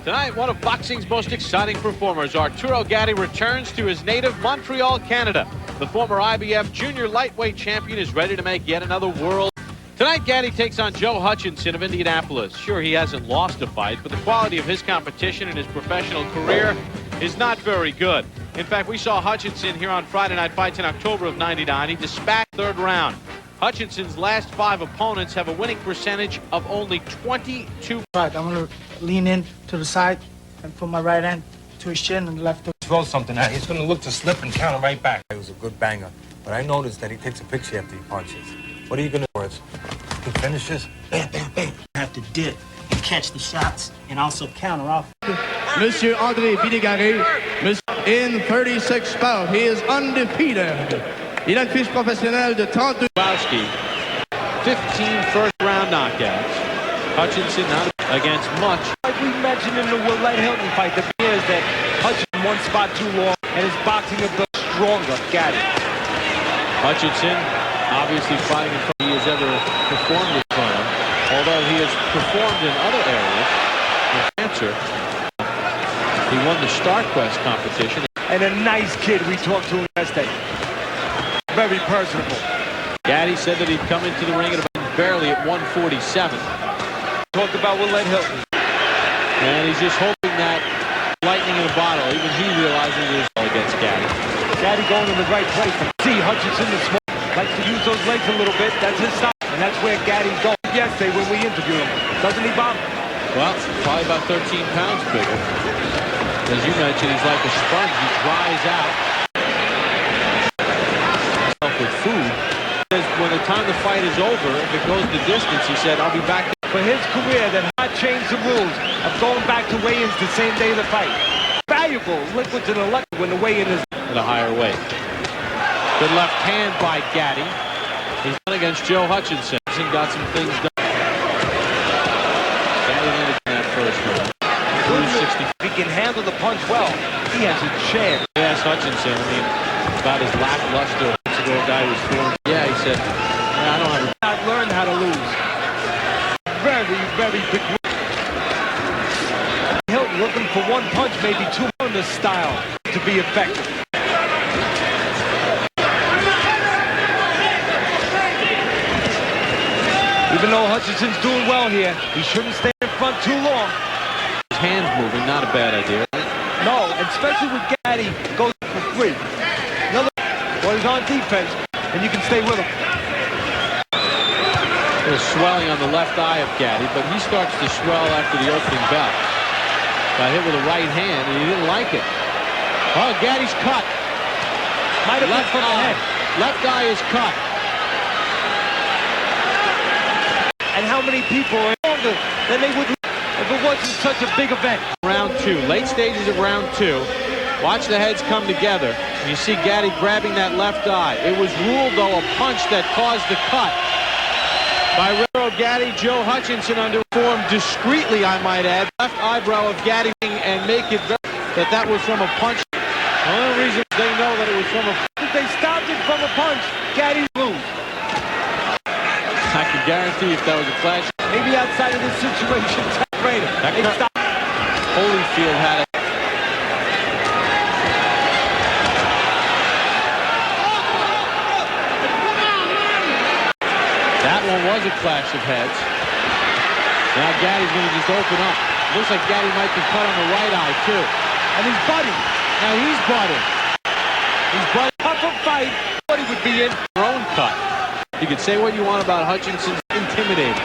Tonight, one of boxing's most exciting performers, Arturo Gatti, returns to his native Montreal, Canada. The former IBF junior lightweight champion is ready to make yet another world. Tonight, Gatti takes on Joe Hutchinson of Indianapolis. Sure, he hasn't lost a fight, but the quality of his competition in his professional career is not very good. In fact, we saw Hutchinson here on Friday Night Fights in October of '99. He dispatched third round. Hutchinson's last 5 opponents have a winning percentage of only 22. Right, I'm going to lean in to the side and put my right hand to his chin and the left. Throw something out. He's going to look to slip and counter right back. It was a good banger, but I noticed that he takes a picture after he punches. What are you going to do? He finishes? Bam, bam, bam. I have to dip and catch the shots and also counter off. Monsieur André Bidegaré, in 36 bouts, he is undefeated. Il a une fiche professionnelle de 32. 15 first-round knockouts. Hutchinson not against much. Like we mentioned in the Willett Hilton fight, the fear is that Hutchinson one spot too long and his boxing is stronger. Got it. Hutchinson obviously fighting in front of he has ever performed in front of, although he has performed in other areas. In cancer, he won the StarQuest competition. And a nice kid we talked to yesterday. Very personable. Gatti said that he'd come into the ring at about barely at 147. Talked about Willett Hilton. And he's just hoping that lightning in a bottle, even he realizes it is all against Gatti. Gatti going in the right place. See Hutchinson the small likes to use those legs a little bit. That's his style. And that's where Gatti's going. Yesterday when we interviewed him. Doesn't he, Bob? Well, probably about 13 pounds bigger. As you mentioned, he's like a sponge. He dries out. With food. When the time the fight is over, if it goes the distance, he said, I'll be back. For his career, that not change the rules of going back to weigh-ins the same day of the fight. Valuable liquids and electric when the weigh-in is at a higher weight. Good left hand by Gatti. He's done against Joe Hutchinson. He got some things done. Gatti landed in that first one. 260. If he can handle the punch well, he has a chance. Yes, Hutchinson, I mean, about his lackluster ago, a guy was feeling. Yeah, he said, yeah, I don't have not learned how to lose. Very, very big. Hilton looking for one punch, maybe two in this style to be effective. Even though Hutchinson's doing well here, he shouldn't stay in front too long. His hands moving, not a bad idea. No, especially with Gatti, goes for free. Another, well, he's on defense, and you can stay with him. There's swelling on the left eye of Gatti, but he starts to swell after the opening bell. Got hit with a right hand, and he didn't like it. Oh, Gatti's cut. Might have left from the head. Left eye is cut. And how many people are longer than they would if it wasn't such a big event? Round 2, late stages of round 2. Watch the heads come together. You see Gatti grabbing that left eye. It was ruled, though, a punch that caused the cut by Arturo Gatti-Joe Hutchinson, underperformed discreetly, I might add. Left eyebrow of Gatti and make it that was from a punch. One of the reasons they know that it was from a punch. If they stopped it from a punch, Gatti lose. I can guarantee if that was a clash. Maybe outside of this situation, Holyfield had it. That one was a clash of heads. Now Gatti's going to just open up. Looks like Gatti might be cut on the right eye, too. And he's butting. Now he's butting. He's butting. Tougher fight. What he would be in. Their own cut. You can say what you want about Hutchinson. Intimidating.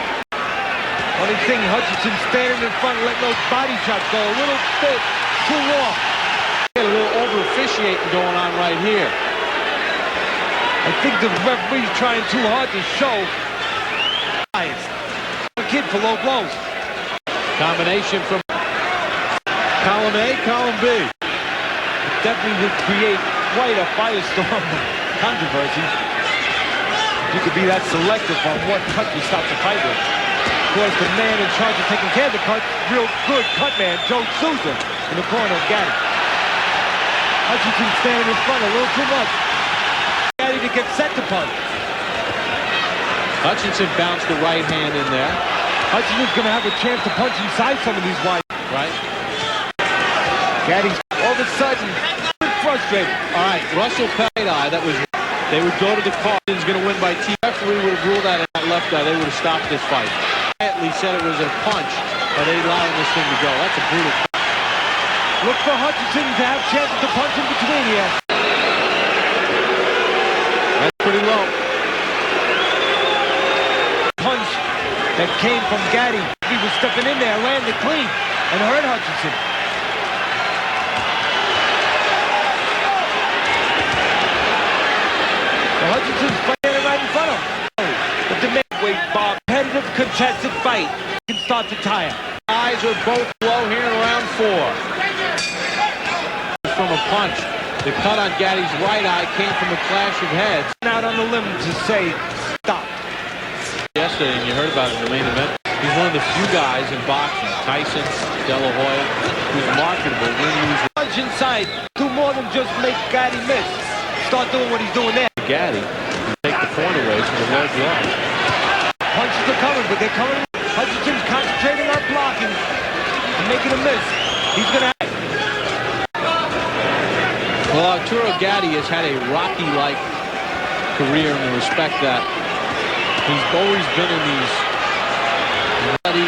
Only thing, Hutchinson standing in front, letting those body shots go a little bit too long. Got a little over-officiating going on right here. I think the referee's trying too hard to show. A kid for low blows. Combination from column A, column B. It definitely would create quite a firestorm of controversy. You could be that selective on what cut you stop the fight with. Of course, the man in charge of taking care of the cut, real good cut man, Joe Souza, in the corner of Gatti. Hutchinson standing in front a little too much. Gatti to get set to punch. Hutchinson bounced the right hand in there. Hutchinson's going to have a chance to punch inside some of these wide. Right. Gaddy's all of a sudden frustrated. All right, Russell Pelley, they would go to the car. He's going to win by T. Referee would have ruled that in that left eye. They would have stopped this fight. Quietly said it was a punch, and they allowing this thing to go. That's a brutal punch. Look for Hutchinson to have chances to punch in between here. That's pretty low. Punch that came from Gatti. He was stepping in there, landed clean, and hurt Hutchinson. Hutchinson's fighting right in front of him. But the weight, Bob, competitive, contested fight can start to tire. Eyes are both low here in round 4. From a punch. The cut on Gaddy's right eye came from a clash of heads. Out on the limb to say stop. Yesterday, and you heard about it in the main event, he's one of the few guys in boxing, Tyson, De La Hoya, who's marketable when he was punch inside, do more than just make Gatti miss. Start doing what he's doing there. Gatti, take the point away from the low blow. Punches are coming, but they're coming. Hutchinson's concentrating on blocking and making a miss. He's gonna have. Well, Arturo Gatti has had a Rocky-like career in the respect that he's always been in these bloody,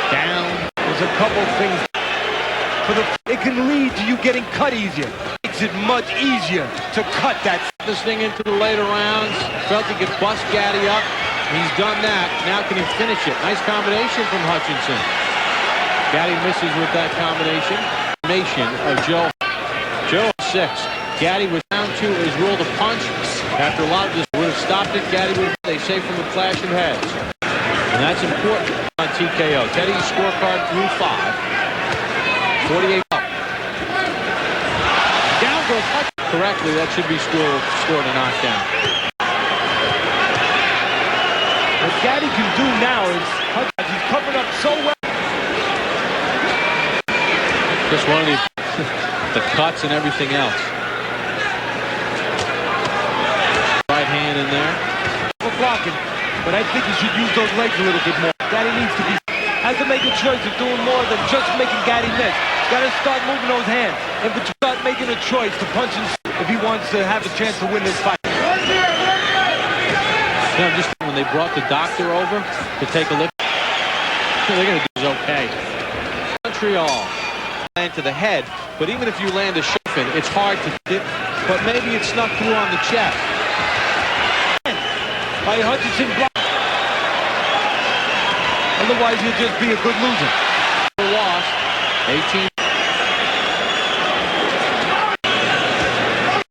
down. There's a couple things. It can lead to you getting cut easier. Makes it much easier to cut that. This thing into the later rounds. Felt he could bust Gatti up. He's done that. Now can he finish it? Nice combination from Hutchinson. Gatti misses with that combination. Combination of Joe 6. Gatti was down 2. Is ruled a punch. After a lot of this would have stopped it. Gatti would have, they say, from a clash of heads. And that's important on TKO. Teddy's scorecard through 5. 48 up. Down goes Hutchinson. Correctly, that should be scored a knockdown. What Gatti can do now is he's covered up so well. Just one of the cuts and everything else. Right hand in there. For blocking, but I think he should use those legs a little bit more. Gatti needs to has to make a choice of doing more than just making Gatti miss. Got to start moving those hands and start making a choice to punch him if he wants to have a chance to win this fight. You know, just when they brought the doctor over to take a look, they're going to do is okay. Montreal land to the head, but even if you land a shuffin, it's hard to dip, but maybe it snuck through on the chest. By Hutchinson block. Otherwise, he'll just be a good loser. Lost. 18.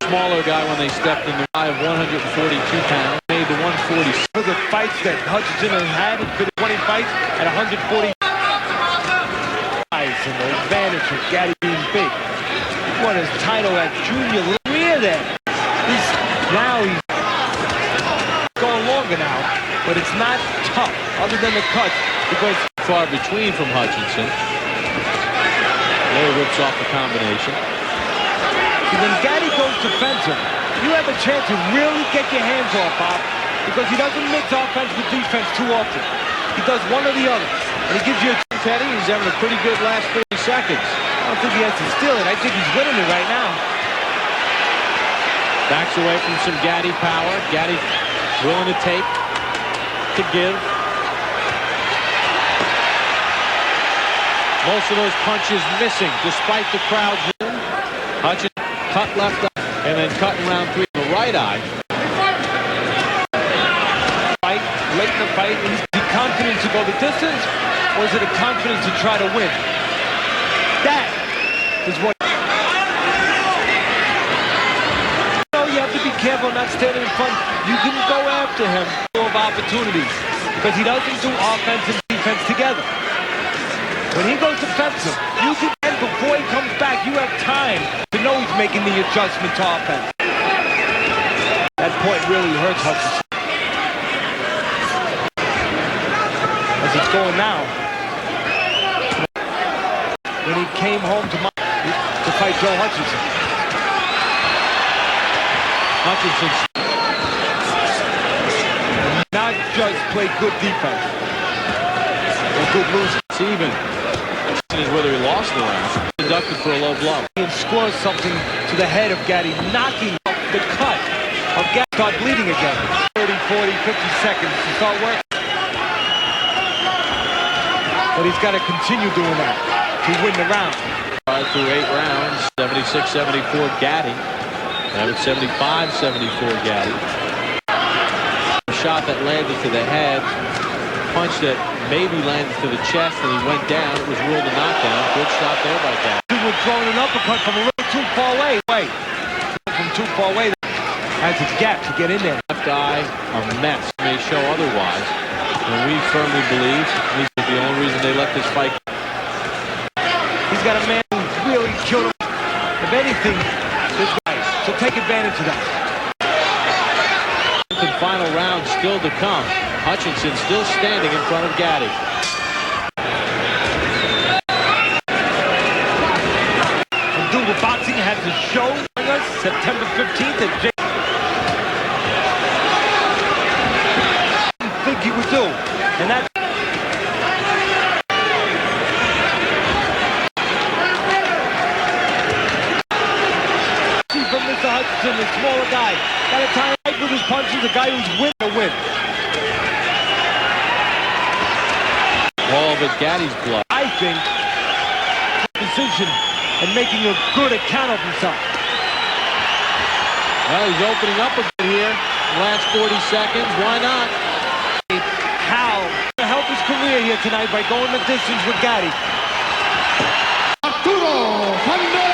Smaller guy when they stepped in the high of 142 pounds. Made the 140. For the fights that Hutchinson has had, it's been 20 fights at 140. And the advantage of Gatti being big. He won his title at junior career there. He's going longer now, but it's not tough other than the cuts because far between from Hutchinson. There rips off the combination. When Gatti goes defensive, you have a chance to really get your hands off, Bob, because he doesn't mix offense with defense too often. He does one or the other, and he gives you a Teddy. He's having a pretty good last 30 seconds. I don't think he has to steal it. I think he's winning it right now. Backs away from some Gatti power. Gatti willing to take, to give. Most of those punches missing, despite the crowd's room. Hutchinson cut left eye, and then cut in round 3 in the right eye. Fight, late in the fight, is he confident to go the distance, or is it a confidence to try to win? That is what... You have to be careful not standing in front. You can go after him of opportunities, because he doesn't do offense and defense together. When he goes defensive, you can, and before he comes back, you have time to know he's making the adjustment to offense. That point really hurts Hutchinson. As it's going now. When he came home to fight Joe Hutchinson. Hutchinson not just play good defense. Or good losing. It's even. Is whether he lost the round. Conducted for a low blow. scores something to the head of Gatti, knocking up the cut of Gatti. Start bleeding again. 30, 40, 50 seconds to start working. But he's got to continue doing that to win the round. Through 8 rounds, 76-74 Gatti. Now it's 75-74 Gatti. A shot that landed to the head, punch that maybe landed to the chest, and he went down. It was ruled a knockdown. Good shot there by Gatti. He was throwing an uppercut from a little too far away. From too far away. Has a gap to get in there. Left eye, a mess. May show otherwise. And we firmly believe, at least the only reason they let this fight. He's got a man who really killed him. If anything, this guy. So take advantage of that. The final round still to come. Hutchinson still standing in front of Gatti. And Dual Boxing has a show on us September 15th at J. Think he would do, and that's from Mr. Hutchinson, the smaller guy. Got to tie right with his punches, the guy who's winning to win. All but Gatti's blood. I think decision and making a good account of himself. Well, he's opening up a bit here. Last 40 seconds, why not? How to help his career here tonight by going the distance with Gatti. Arturo Gatti-Joe